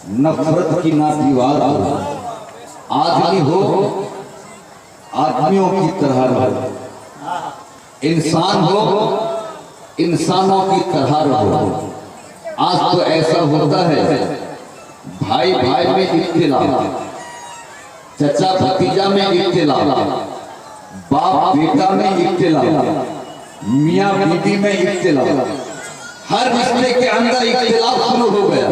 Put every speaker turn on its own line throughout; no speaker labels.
नफरत की ना दीवार हो, आदमी हो आदमियों की तरह रहो, इंसान हो इंसानों की तरह रहो। आज तो ऐसा होता है भाई भाई में इख्तिलाफ, चचा भतीजा में इख्तिलाफ, बाप बेटा में इख्तिलाफ, मियाँ बीवी में इख्तिलाफ, हर रिश्ते के अंदर इख्तिलाफ शुरू हो गया।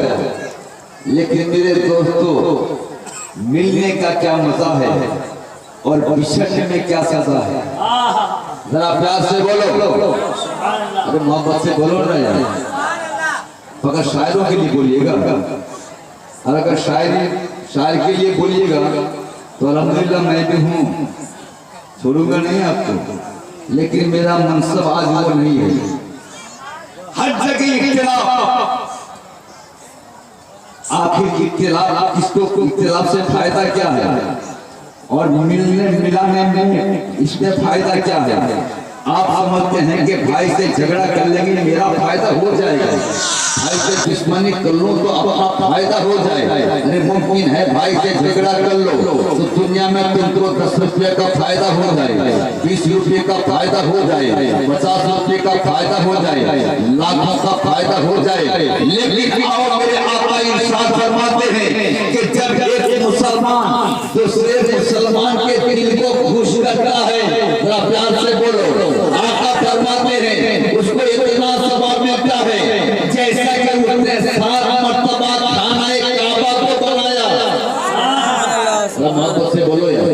लेकिन मेरे दोस्तों, मिलने का क्या मजा है और बिछड़ने में क्या सजा है। जरा प्यार से बोलो, अरे मोहब्बत से बोलो ना यार। अगर शायरों के लिए बोलिएगा, और अगर शायर के लिए बोलिएगा तो अल्हम्दुलिल्लाह मैं भी हूँ, छोड़ूंगा नहीं आपको। लेकिन मेरा मनसब आज वो नहीं है। हर जगह इख्तिलाफ, आखिर इख्तिलाफ किसको, इख्तिलाफ से फायदा क्या है और मिलने मिलाने में इसमें फायदा क्या है। आप समझते हैं कि भाई से झगड़ा कर लेंगे मेरा फायदा हो जाएगा, भाई से दुश्मनी कर लो तो अपना फायदा हो जाएगा। अरे मुमकिन है भाई से झगड़ा कर लो तो दुनिया में तुमको 10 रुपये का फायदा हो जाएगा, 20 रुपये का फायदा हो जाएगा, 50 रुपये का फायदा हो जाएगा, लाखों का फायदा हो जाएगा। लेकिन आओ मेरे आका इरशाद फरमाते हैं कि जब एक मुसलमान दूसरे मुसलमान के दिल को खुश करता है, जरा प्यार से बोलो, आका फरमाते हैं उसको इतना सवाब मिलता है जैसा कि उसने 7 मर्तबा खाना काबा को बनाया। मोहब्बत से बोलो यार।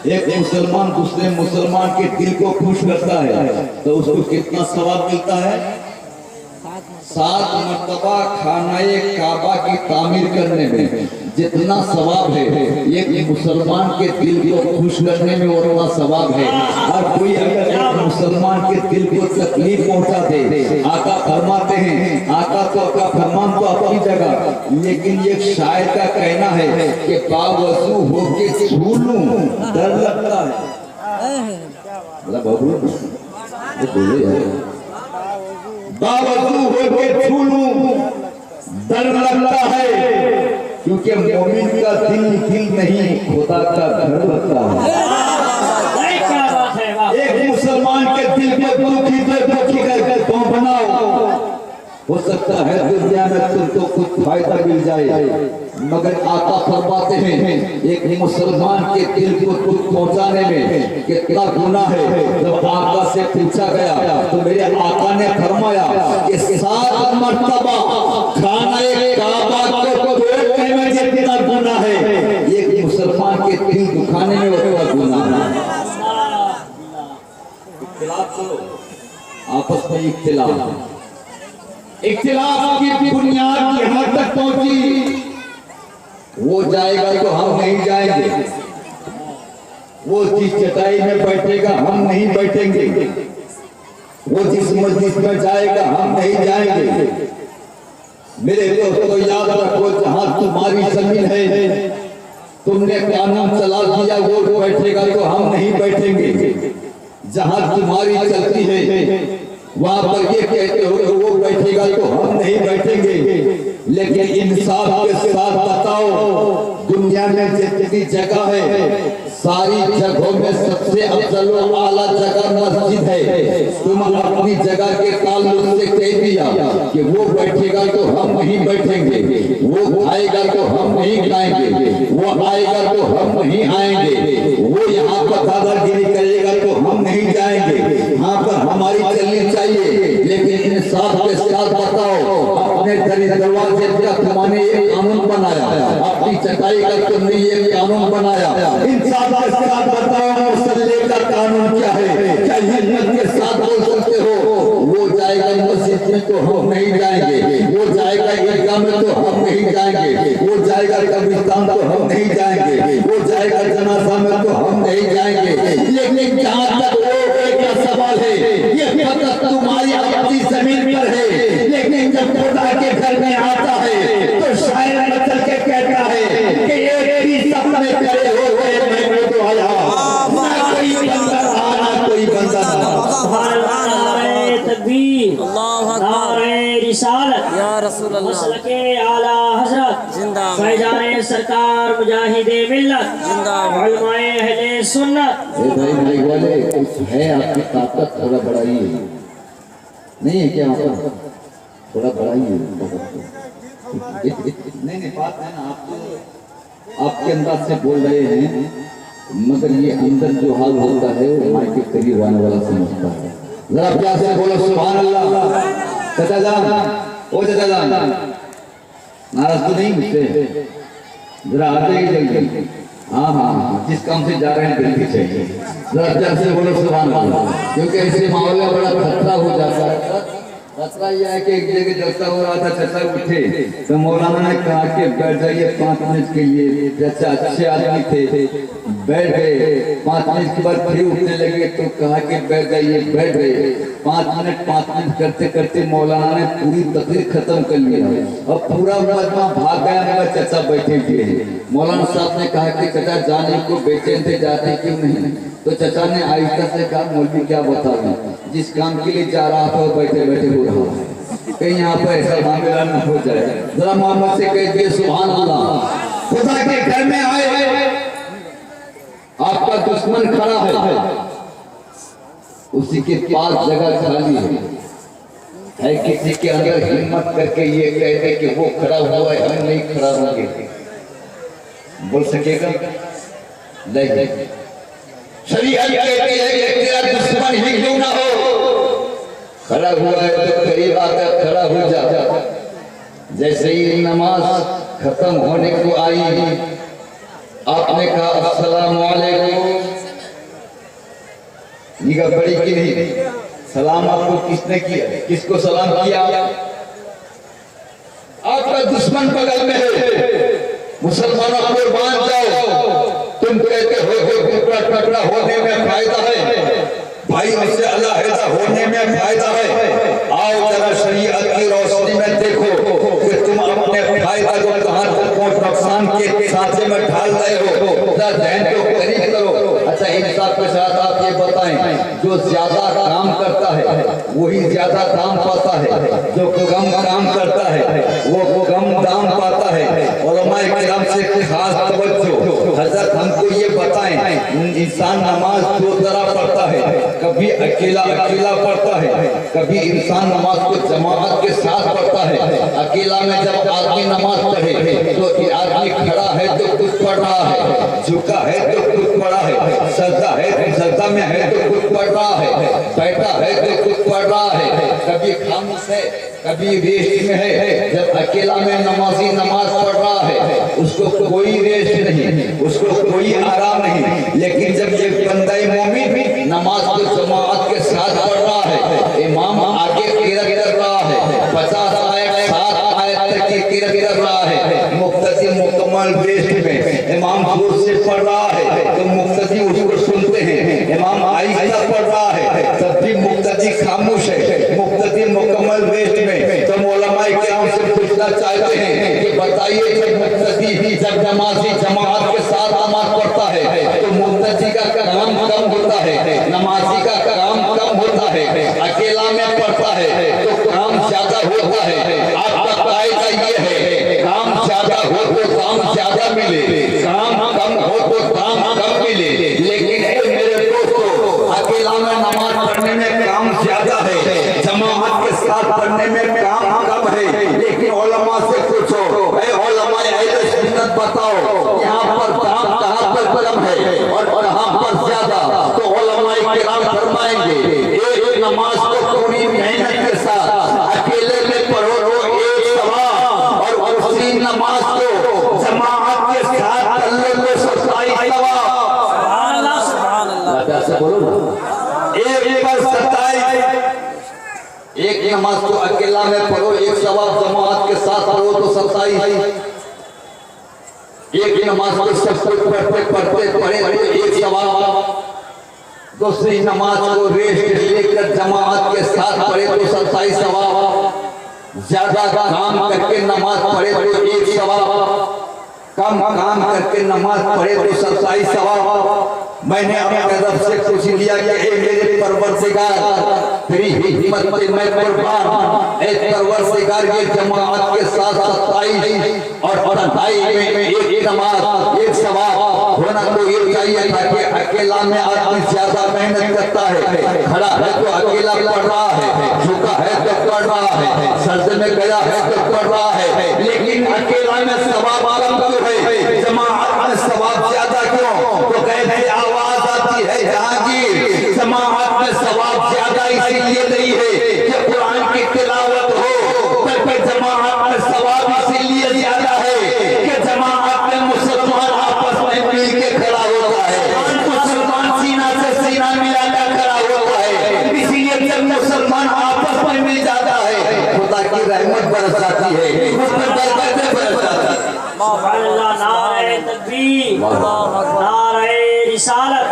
एक मुसलमान दूसरे मुसलमान के दिल को खुश करता है तो उसको कितना सवाब मिलता है। 7 मर्तबा खानाए काबा की तामीर करने में जितना सवाब है, एक मुसलमान के दिल को खुश करने में उतना सवाब है। और कोई अगर एक मुसलमान के दिल को तकलीफ पहुंचा दे, आका फरमाते हैं, आका तो का फरमान तो अपनी जगह, लेकिन एक शायर का कहना है कि बावजू होके छू लूं डर लगता है। बावजू होके छू लूं डर लगता है, क्योंकि मोमिन का दिल नहीं खुदा का घर लगता है। एक मुसलमान के दिल को दुखी करके तुम बनाओ, हो सकता है दुनिया में तुमको कुछ फायदा मिल जाए, मगर आका फरमाते हैं एक मुसलमान के दिल को दुख पहुंचाने में कितना गुनाह है। जब आका से पूछा गया तो मेरे आका ने फरमाया कि 7 मर्तबा खाने काबा को तोड़ने में जितना गुनाह है, एक मुसलमान के दिल दुखाने में उतना गुनाह है। इख्तिलाफ करो, आपस में इख्तिलाफ, इख्तिलाफ की बुनियाद यहाँ तक पहुंची, वो जाएगा तो हम नहीं जाएंगे, वो जिस चटाई में बैठेगा हम नहीं बैठेंगे, वो जिस मस्जिद में जाएगा हम नहीं जाएंगे। मेरे दोस्तों याद रखो, जहां तुम्हारी जमीन है तुमने कानून चला दिया वो बैठेगा तो हम नहीं बैठेंगे। जहां तुम्हारी चलती है वहां पर ये कहते हो कि वो बैठेगा तो हम नहीं बैठेंगे। लेकिन इंसाफ के साथ बताओ, दुनिया में जितनी जगह है सारी जगहों में सबसे अफजल और आला जगह मस्जिद है। तुम अपनी जगह के ताल्लुक से कह दिया कि वो बैठेगा तो हम नहीं बैठेंगे, वो खाएगा तो हम नहीं खाएंगे, वो आएगा तो हम नहीं आएंगे, वो यहाँ पर दादागिरी करेगा तो हम नहीं जाएंगे। यहाँ पर हमारी चलनी चाहिए, लेकिन इंसाफ के साथ बताओ, अपने दरवाजे का तुमने ये कानून बनाया, अपनी चटाई का तुमने ये कानून बनाया, इंसाफ के साथ बताओ मुसल्ले का कानून क्या है। क्या हिम्मत के साथ बोल सकते हो वो जाएगा मस्जिद में तो हम नहीं जाएंगे, वो जाएगा ईदगाह में तो हम नहीं जाएंगे, वो जाएगा कब्रिस्तान तो हम नहीं जाएंगे, वो जाएगा जनाजा में तो हम नहीं जाएंगे। लेकिन जहाँ तक का सवाल है ये फकत तुम्हारी अपनी जमीन पर है, लेकिन जब खुदा के घर में आता है तो शायर मतलब के कहता है कि एक ही सपने करे हो मैं तो आया, ना कोई बंदा रहा ना कोई बंदा नारे तकबीर, अल्लाहु अकबर, नारे रिसालत या रसूल अल्लाह, मसलके आला हजरत
फैजाने सरकार मुजाहिदे मिल्लत उलमाए अहले सुन्नत।
भाई भाई वाले कुछ है आपकी ताकत थोड़ा बढ़ाइए, नहीं है क्या आपका? थोड़ा बढ़ाइए। नहीं बात है ना, आप तो आपके अंदाज से बोल रहे हैं, मगर ये अंदर जो हाल होता है वो माइक के करीब आने वाला समझता है। जरा प्यार से बोलो सुभान अल्लाह। चाचा जान, ओ चाचा जान, नाराज तो नहीं मुझसे? जरा आ जाइए जल्दी। हाँ हाँ हाँ, जिस काम से जा रहे हैं जल्दी चाहिए। जरा प्यार से बोलो सुभान अल्लाह, क्योंकि ऐसे माहौल में बड़ा खतरा हो जाता है। खतरा यह है कि एक जगह जलसा हो रहा था, चाचा उठे तो मौलाना ने कहा कि बैठ जाइए 5 मिनट के लिए। चाचा अच्छे आदमी थे, बैठ गए। 5 मिनट के बाद फिर उठने लगे तो कहा कि बैठ जाइए, बैठ गए। 5 मिनट करते करते मौलाना ने पूरी तकरीर खत्म कर लिया और पूरा मजमा भाग गया, मगर चाचा बैठे हुए हैं। मौलाना साहब ने कहा कि चाचा जाने को बेचैन थे, जाते क्यों नहीं? तो चाचा ने आहिस्ता से कहा, मौलवी क्या बताऊं, जिस काम के लिए जा रहा था बैठे बैठे हो रहा है, कहीं यहाँ पर ऐसा मामला न हो जाए। जरा मोहम्मद से कह दिए सुभान अल्लाह। खुदा के घर में आए, आपका दुश्मन खड़ा है, उसी के पास जगह खाली है किसी के अंदर हिम्मत करके ये कह दे कि वो खड़ा हुआ है, हम नहीं खड़ा होंगे, बोल सकेगा? नहीं। शरीयत कहती है कि तेरा दुश्मन ही क्यों ना हो, खड़ा हुआ है तो करीब आकर खड़ा हो जा। जैसे ही नमाज खत्म होने को आई, आपने कहा अस्सलाम वालेकुम। निगाह बड़ी की नहीं? सलाम आपको किसने किया? किसको सलाम किया? आपका दुश्मन बगल में है। मुसलमानों कुर्बान जाओ, तुम कहते हो टुकड़ा टुकड़ा होने में फायदा है, भाई उससे अलग होने में फायदा है। आओ जरा शरीयत की रोशनी में देखो कि तुम अपने फायदा को कहां तक नुकसान के साथे में ढाल रहे हो। जरा ध्यान को करीब करो। अच्छा इंसाफ के साथ आप ये बताएं, जो ज्यादा काम करता है वही ज्यादा दाम पाता है, जो कम काम करता है वो कम दाम पाता है। उलमाए किराम से खास तवज्जो, हजरत हमको ये बताएं, इंसान नमाज दो तरह पढ़ता है, कभी अकेला अकेला पढ़ता है, कभी इंसान नमाज को जमात के साथ पढ़ता है। अकेला में जब आदमी नमाज पढ़े तो आदमी खड़ा है तो कुछ पढ़ रहा है, झुका है तो कुछ पढ़ा है, सजदा है तो सजदा में है तो कुछ पढ़ रहा है, बैठा है तो कुछ पढ़ रहा है, कभी खामोश है कभी रेस्ट में है। जब अकेला में नमाजी नमाज पढ़ रहा है उसको कोई रेस्ट नहीं, उसको कोई आराम नहीं। लेकिन जब ये बंदा मोमिन भी नमाज को जमात के साथ पढ़ रहा है, इमाम आगे किरत कर रहा है, 50 आयत 7 आयत तक की किरत कर रहा है, मुक्तदी मुकम्मल रेस्ट में इमाम जोर से पढ़ रहा है तो मुक्तदी उसको सुनते हैं। इमाम आहिस्ता पढ़ रहा है तब भी मुक्तदी खामोश है, मुक्तदी मुकम्मल रेस्ट में। तो उलमाए किराम से पूछना चाहते हैं कि बताइए, जब मुक्तदी जब नमाजी जमात के साथ नमाज पढ़ता है तो मुक्तदी का काम कम होता है, नमाजी का काम कम होता है। अकेला में पढ़ता है तो काम ज्यादा होता है। आपका कायदा ये है, काम ज्यादा हो तो दाम ज्यादा मिले, काम कम हो तो दाम कम मिले। लेकिन मेरे दोस्तों, अकेला में नमाज पढ़ने में काम ज्यादा है, जमात के साथ पढ़ने में काम कम है। लेकिन उलमा से पूछो, उलमाए अहले सुन्नत बताओ यहाँ पर काम कहाँ पर कम है और कहाँ पर ज्यादा? तो उलमाए किराम फरमाएंगे, एक नमाज को पूरी मेहनत के साथ अकेले में पढ़ो तो 1 सवाब, और उसी नमाज को जमात के साथ अल्लाह को 27 सवाब। सुभान अल्लाह, सुभान अल्लाह से बोलो ना, एक पर 27। एक नमाज को अकेला में पढ़ो 1 सवाब, जमात के साथ पढ़ो तो 27। एक नमाज को सब कुछ पढ़ते पढ़ते पढ़े तो 1 सवाब, दूसरी नमाज को रेस्ट लेकर जमात के साथ पढ़े तो 27 सवाब, ज्यादा काम करके नमाज पढ़े तो 1 सवाब, कम काम करके नमाज पढ़े तो 27 सवाब। मैंने अपने रब से पूछ लिया कि मेरे परवरदिगार, तेरी हिम्मत पे मैं कुर्बान। ए परवरदिगार ये जमात के साथ 27 और 28 में एक नमाज एक सवाब होना तो ये चाहिए था कि अकेला में आदमी ज्यादा मेहनत करता है, खड़ा है तो अकेला पढ़ रहा है, झुका है तो पढ़ रहा है, सजदे में गया है तो पढ़ रहा है, लेकिन अकेला में सवाब कम क्यों है, जमात में सवाब ज्यादा क्यों? तो कहते आवाज आती है जहांगीर, जमात में सवाब ज्यादा इसीलिए नहीं है कि कुरान की तिलावत हो, बल्कि जमात में सवाब इसीलिए ज्यादा है कि जमात में मुसलमान आपस में मिल के खड़ा होता है, मुसलमान सीना से सीना मिलाकर खड़ा होता है, इसीलिए जब मुसलमान आपस में मिल जाता है खुदा की रहमत बरस जाती है, उस पर बरकतें बरस जाती है।
नारे तकबीर, नारे रिसालत।